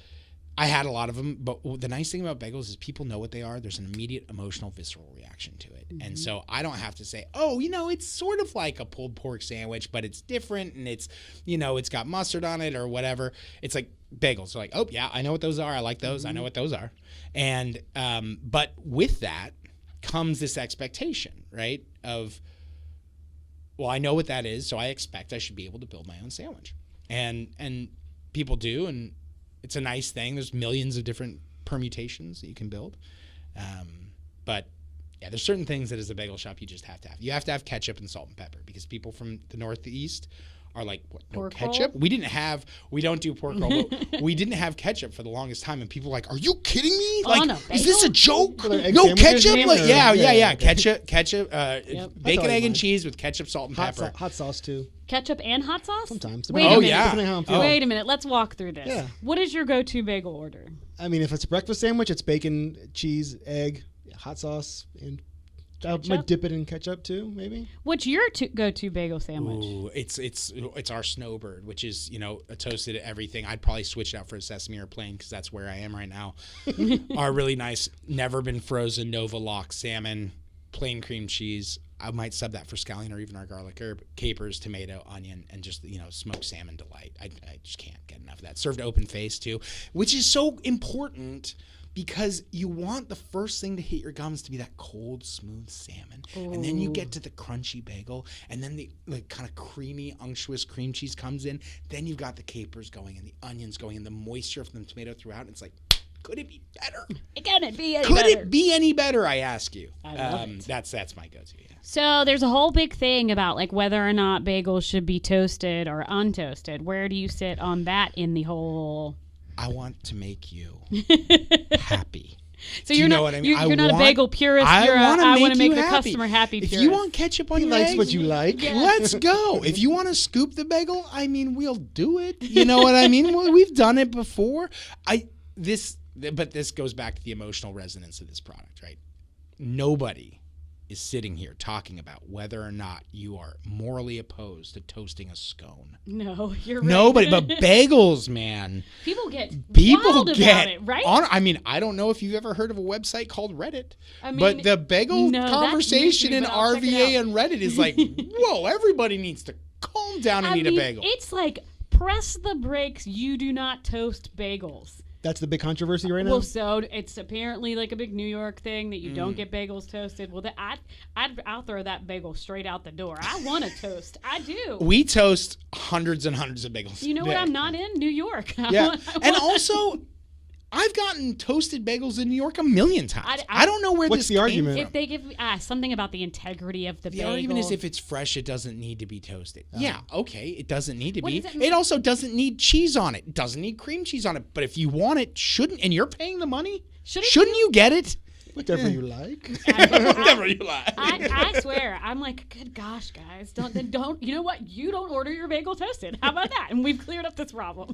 I had a lot of them, but the nice thing about bagels is people know what they are. There's an immediate emotional, visceral reaction to it. Mm-hmm. And so I don't have to say, it's sort of like a pulled pork sandwich, but it's different, and it's, it's got mustard on it or whatever. It's like bagels. So like, oh, yeah, I know what those are. I like those. Mm-hmm. I know what those are. And but with that comes this expectation, right, of, well, I know what that is, so I expect I should be able to build my own sandwich. And people do, and it's a nice thing. There's millions of different permutations that you can build. But yeah, there's certain things that as a bagel shop you just have to have. You have to have ketchup and salt and pepper because people from the Northeast are like, what, no pork ketchup? roll? We don't do pork roll, but we didn't have ketchup for the longest time. And people were like, are you kidding me? On Like, a is this a joke? Egg No sandwiches, ketchup? you Like, mean? yeah. Okay. Ketchup, Yep. bacon, egg, and mind. cheese with ketchup, salt, and pepper. Hot sauce too. Ketchup and hot sauce? Sometimes. Wait a Oh, minute. yeah. Depending on how I'm feeling. Wait a minute. Let's walk through this. Yeah. What is your go-to bagel order? I mean, if it's a breakfast sandwich, it's bacon, cheese, egg, hot sauce, and I might dip it in ketchup too, maybe. What's your go-to bagel sandwich? Ooh, it's our Snowbird, which is a toasted everything. I'd probably switch it out for a sesame or plain because that's where I am right now. Our really nice, never been frozen Nova Lock salmon, plain cream cheese. I might sub that for scallion or even our garlic herb, capers, tomato, onion, and just smoked salmon delight. I just can't get enough of that. Served open face too, which is so important. Because you want the first thing to hit your gums to be that cold, smooth salmon. Ooh. And then you get to the crunchy bagel, and then the kind of creamy, unctuous cream cheese comes in. Then you've got the capers going and the onions going and the moisture from the tomato throughout. And it's like, could it be better? Can it be any could better? it be any better, I ask you? I love it. That's my go-to, yeah. So there's a whole big thing about like whether or not bagels should be toasted or untoasted. Where do you sit on that in the whole... I want to make you happy. So Do you're you know not, what I mean? You're not a bagel purist. I want to make the customer happy If purist. you want ketchup on He your likes eggs, what you like. Yeah. let's go. If you want to scoop the bagel, I mean, we'll do it. You know what I mean? We've done it before. But this goes back to the emotional resonance of this product, right? Nobody is sitting here talking about whether or not you are morally opposed to toasting a scone. No, you're right. Nobody, but bagels, man. People get wild about it, right? I mean, I don't know if you've ever heard of a website called Reddit, I but mean, the bagel no, that's conversation news in to me, but I'll check it RVA out. and Reddit is like, whoa, everybody needs to calm down and eat a bagel. It's like press the brakes. You do not toast bagels. That's the big controversy right now. Well, so it's apparently like a big New York thing that you don't get bagels toasted. Well, I'll throw that bagel straight out the door. I want to toast. I do. We toast hundreds and hundreds of bagels. You know what? I'm not in New York. Yeah, and also, I've gotten toasted bagels in New York a million times. I don't know where What's this the came argument? If they give something about the integrity of the The bagel. argument is if it's fresh, it doesn't need to be toasted. Yeah, okay, it doesn't need to What be. does that mean? It also doesn't need cheese on it. It doesn't need cream cheese on it. But if you want it, and you're paying the money, shouldn't you get it? Whatever you like. Whatever you like. I swear, I'm like, good gosh, guys, don't. You know what? You don't order your bagel toasted. How about that? And we've cleared up this problem.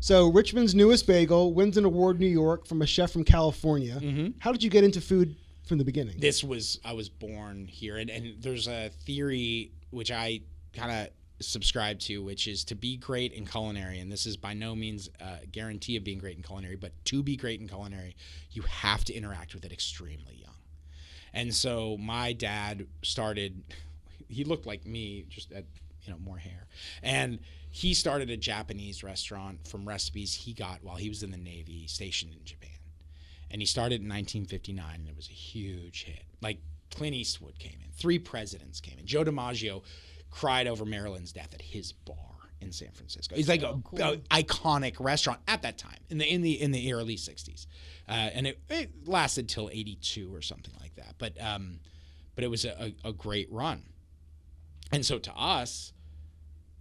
So Richmond's newest bagel wins an award in New York from a chef from California. Mm-hmm. How did you get into food from the beginning? I was born here, and there's a theory which I kind of subscribe to, which is to be great in culinary, and this is by no means a guarantee of being great in culinary, but to be great in culinary, you have to interact with it extremely young. And so my dad he looked like me, just had more hair, and he started a Japanese restaurant from recipes he got while he was in the Navy, stationed in Japan. And he started in 1959, and it was a huge hit. Like, Clint Eastwood came in, 3 presidents came in. Joe DiMaggio cried over Marilyn's death at his bar in San Francisco. He's like a iconic restaurant at that time in the early 60s, and it lasted till 82 or something like that. But it was a great run. And so to us,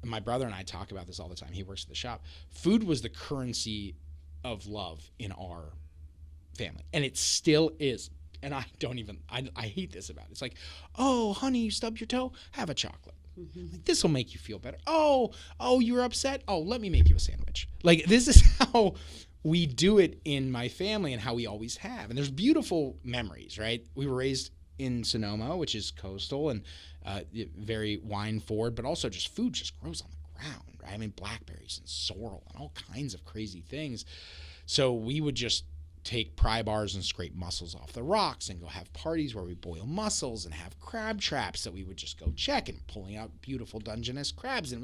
my brother and I talk about this all the time. He works at the shop. Food was the currency of love in our family, and it still is. And I hate this about it. It's like, oh, honey, you stubbed your toe? Have a chocolate. Mm-hmm. Like, this will make you feel better. Oh, you were upset? Oh, let me make you a sandwich. Like, this is how we do it in my family and how we always have. And there's beautiful memories, right? We were raised in Sonoma, which is coastal and very wine forward, but also just food just grows on the ground, right? I mean, blackberries and sorrel and all kinds of crazy things. So we would just take pry bars and scrape mussels off the rocks and go have parties where we boil mussels and have crab traps that we would just go check and pulling out beautiful Dungeness crabs. And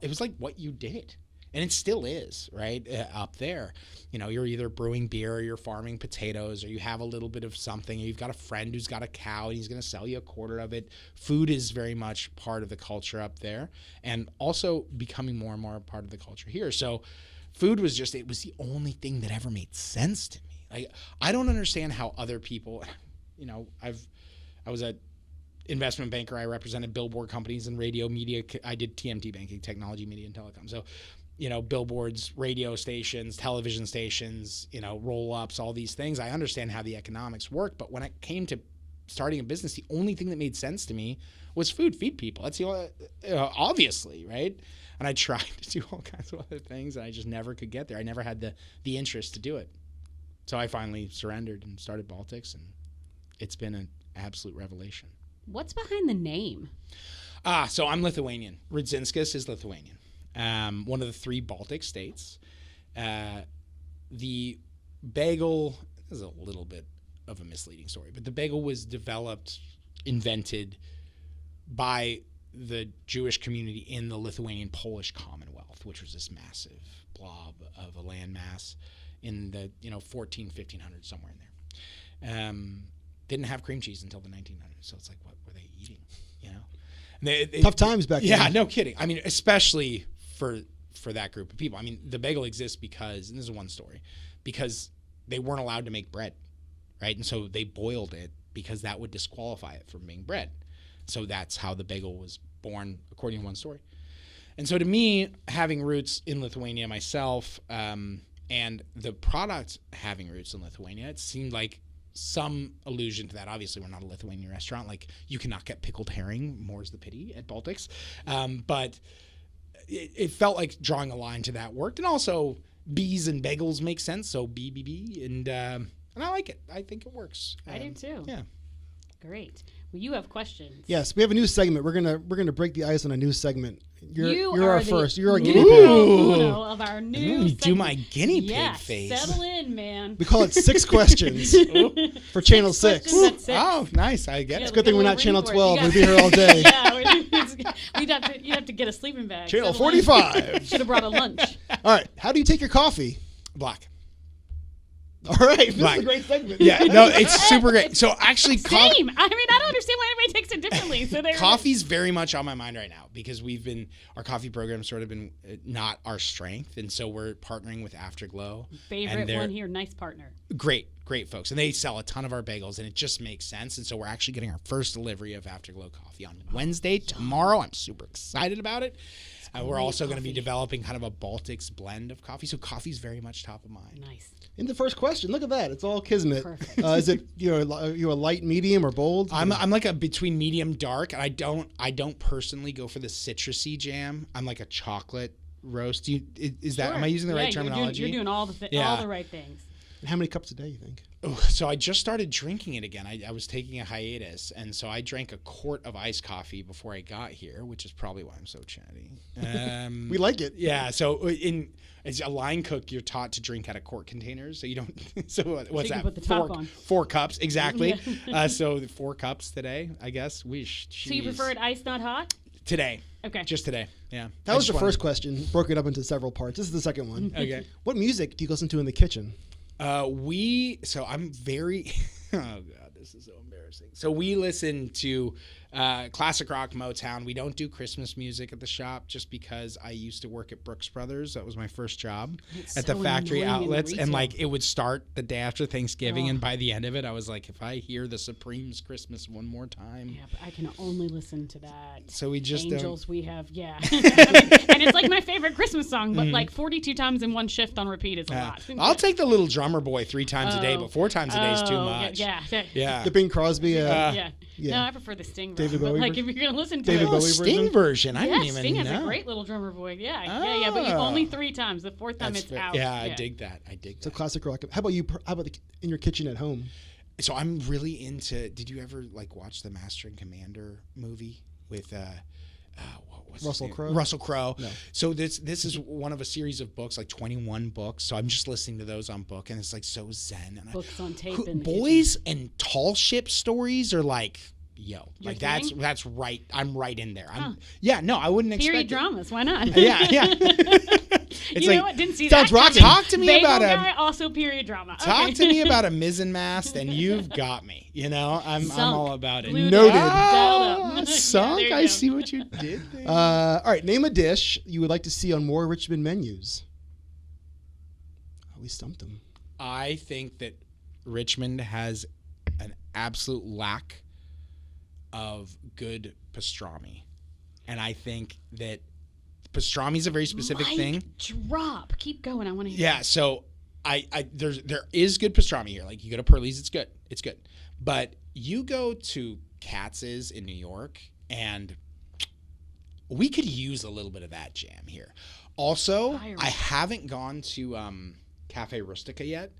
it was like what you did. And it still is, right, up there. You're either brewing beer or you're farming potatoes or you have a little bit of something or you've got a friend who's got a cow and he's going to sell you a quarter of it. Food is very much part of the culture up there and also becoming more and more a part of the culture here. So food was it was the only thing that ever made sense to me. Like, I don't understand how other people, I was a investment banker. I represented billboard companies and radio media. I did TMT banking, technology, media, and telecom. So, billboards, radio stations, television stations, roll-ups, all these things. I understand how the economics work, but when it came to starting a business, the only thing that made sense to me was food, feed people. That's the only, obviously, right? And I tried to do all kinds of other things, and I just never could get there. I never had the interest to do it. So I finally surrendered and started Baltics, and it's been an absolute revelation. What's behind the name? So I'm Lithuanian. Rudzinskas is Lithuanian. One of the 3 Baltic states. The bagel, this is a little bit of a misleading story, but the bagel was invented by the Jewish community in the Lithuanian-Polish Commonwealth, which was this massive blob of a landmass in the 1500s, somewhere in there. Didn't have cream cheese until the 1900s, so it's like, what were they eating? Tough times back then. Yeah, no kidding. I mean, especially for that group of people. I mean, the bagel exists because, and this is one story, because they weren't allowed to make bread, right? And so they boiled it because that would disqualify it from being bread. So that's how the bagel was born, according to one story. And so to me, having roots in Lithuania myself, And the product having roots in Lithuania, it seemed like some allusion to that. Obviously, we're not a Lithuanian restaurant. Like, you cannot get pickled herring, more's the pity, at Baltics. But it felt like drawing a line to that worked. And also, bees and bagels make sense, so BBB. And I like it. I think it works. I do too. Yeah. Great. Well, you have questions. Yes, we have a new segment. We're gonna break the ice on a new segment. You're are our the first. You're our guinea numero pig. uno of our new Do segment. my guinea pig Yes, face. settle in, man. We call it 6 questions for Channel 6. questions, that's 6. Oh, nice. I get Yeah, it. Good thing we're not Ring Channel for it. 12. You We'd be here all day. Yeah, you'd have to get a sleeping bag. Channel Settle in. 45. Should have brought a lunch. All right. How do you take your coffee? Black. All right. This Black. is a great segment. Yeah, no, it's super great. So actually, Same. I mean, I don't understand why everybody takes it differently. So coffee's very much on my mind right now because our coffee program's sort of been not our strength. And so we're partnering with Afterglow. Favorite one here, nice partner. Great folks. And they sell a ton of our bagels and it just makes sense. And so we're actually getting our first delivery of Afterglow coffee on Wednesday, tomorrow. I'm super excited about it. We're also going to be developing kind of a Baltics blend of coffee. So coffee's very much top of mind. Nice. In the first question, look at that. It's all kismet. Perfect. Is it you a light, medium, or bold? I'm like a between medium dark, and I don't personally go for the citrusy jam. I'm like a chocolate roast. Is that am I using the right terminology? You're doing all the right things. How many cups a day, you think? So I just started drinking it again. I was taking a hiatus, and so I drank a quart of iced coffee before I got here, which is probably why I'm so chatty. We like it. Yeah. So as a line cook, you're taught to drink out of quart containers, so you don't. So what's you that? Put the top on. 4 cups exactly. Yeah. So 4 cups today, I guess. So you prefer it iced, not hot? Today. Okay. Just today. Yeah. That was the first question. Broke it up into several parts. This is the second one. Okay. What music do you listen to in the kitchen? So I'm very, oh God, this is so embarrassing. So we listen to classic rock, Motown. We don't do Christmas music at the shop just because I used to work at Brooks Brothers. That was my first job at the factory outlets. And like it would start the day after Thanksgiving. And by the end of it, I was like, if I hear the Supremes Christmas one more time. Yeah, but I can only listen to that. So we just Angels we have, yeah. And it's like my favorite Christmas song, but like 42 times in one shift on repeat is a lot. I'll take the Little Drummer Boy 3 times a day, but 4 times a day is too much. Yeah. The Bing Crosby. Yeah. No, I prefer the Sting version. David Bowie Like version? if you're gonna listen to David it, Bowie Sting version. I didn't even Sting know. has a great Little Drummer Boy. Yeah. But only 3 times. The 4th time That's it's fair. out. Yeah, I dig that. So classic rock. How about you? How about in your kitchen at home? So I'm really into. Did you ever like watch the Master and Commander movie with what's Russell his name? Crowe? Russell Crowe. No. So this is one of a series of books, like 21 books. So I'm just listening to those on book, and it's like so zen. And Books on tape in the boys and tall ship stories are like. Your like thing? that's right. I'm right in there. Yeah, no, I wouldn't expect Period it. dramas. Why not? Yeah. It's you know what? Didn't see sounds that. rocky. Talk to me Bagel about guy, also period drama. Talk to me about a mizzen mast, and you've got me. You know, I'm all about it. Glued Noted. Dialed up. Sunk. There you I go. see what you did there. All right. Name a dish you would like to see on more Richmond menus. Oh, we stumped him. I think that Richmond has an absolute lack of good pastrami, and I think that pastrami is a very specific thing. Drop. Keep going. I want to hear. Yeah. So there is good pastrami here. Like you go to Pearlie's, it's good. But you go to Katz's in New York, and we could use a little bit of that jam here. Also, I haven't gone to Cafe Rustica yet,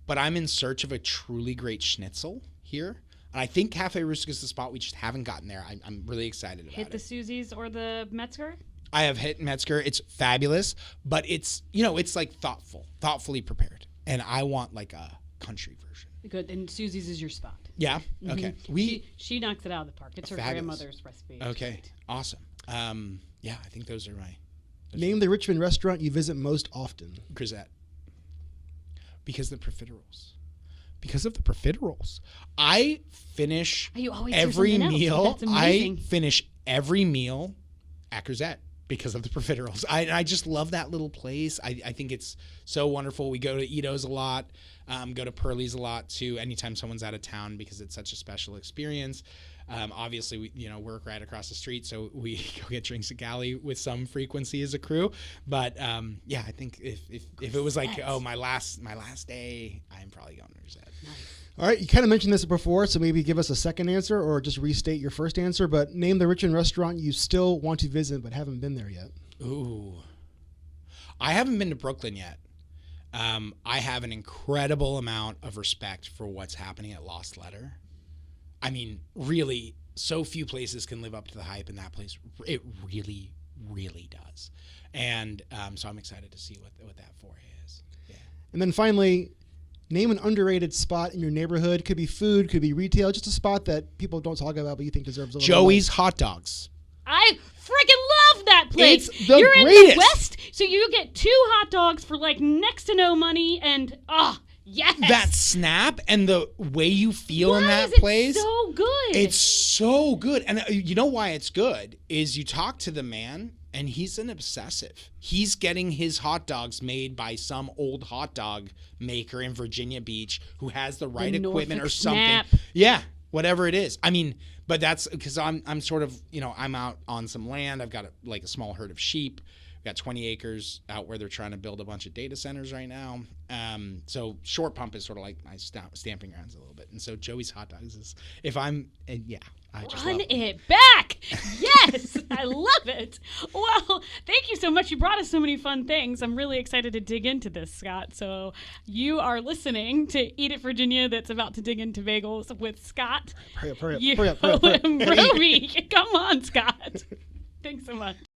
but I'm in search of a truly great schnitzel here. And I think Cafe Rustica is the spot. We just haven't gotten there. I'm really excited about it. Hit the Susie's or the Metzger? I have hit Metzger. It's fabulous, but it's like thoughtfully prepared. And I want like a country version. Good. And Susie's is your spot. Yeah. Okay. She knocks it out of the park. It's her grandmother's recipe. Okay. Awesome. Yeah, I think those are my. Name the Richmond restaurant you visit most often. Grisette. Because the profiteroles. Because of the profiteroles. I finish every meal. I finish every meal at Grisette because of the profiteroles. I just love that little place. I think it's so wonderful. We go to Ito's a lot. Go to Pearlie's a lot too anytime someone's out of town because it's such a special experience. Obviously, we work right across the street, so we go get drinks at Galley with some frequency as a crew. But I think if it was like my last day, I'm probably going to Rosette. Nice. All right, you kind of mentioned this before, so maybe give us a second answer or just restate your first answer. But name the Richmond restaurant you still want to visit but haven't been there yet. Ooh, I haven't been to Brooklyn yet. I have an incredible amount of respect for what's happening at Lost Letter. I mean, really, so few places can live up to the hype, and that place, it really, really does. And so I'm excited to see what that foray is. Yeah. And then finally, name an underrated spot in your neighborhood. Could be food, could be retail, just a spot that people don't talk about but you think deserves a little Joey's Hot Dogs. I freaking love that place. It's the You're greatest. in the West, so you get 2 hot dogs for like next to no money, and yes. That snap and the way you feel Why in that is it place. so good. It's so good. And you know why it's good is you talk to the man and he's an obsessive. He's getting his hot dogs made by some old hot dog maker in Virginia Beach who has the right equipment Norfolk or something. Snap. Yeah, whatever it is. I mean, but that's because I'm sort of, I'm out on some land. I've got a small herd of sheep. We've got 20 acres out where they're trying to build a bunch of data centers right now. So Short Pump is sort of like my stamping grounds a little bit. And so Joey's Hot Dogs is, I just Run love it back. Yes, I love it. Well, thank you so much. You brought us so many fun things. I'm really excited to dig into this, Scott. So you are listening to Eat It Virginia that's about to dig into bagels with Scott. Hurry up. And Roby. Come on, Scott. Thanks so much.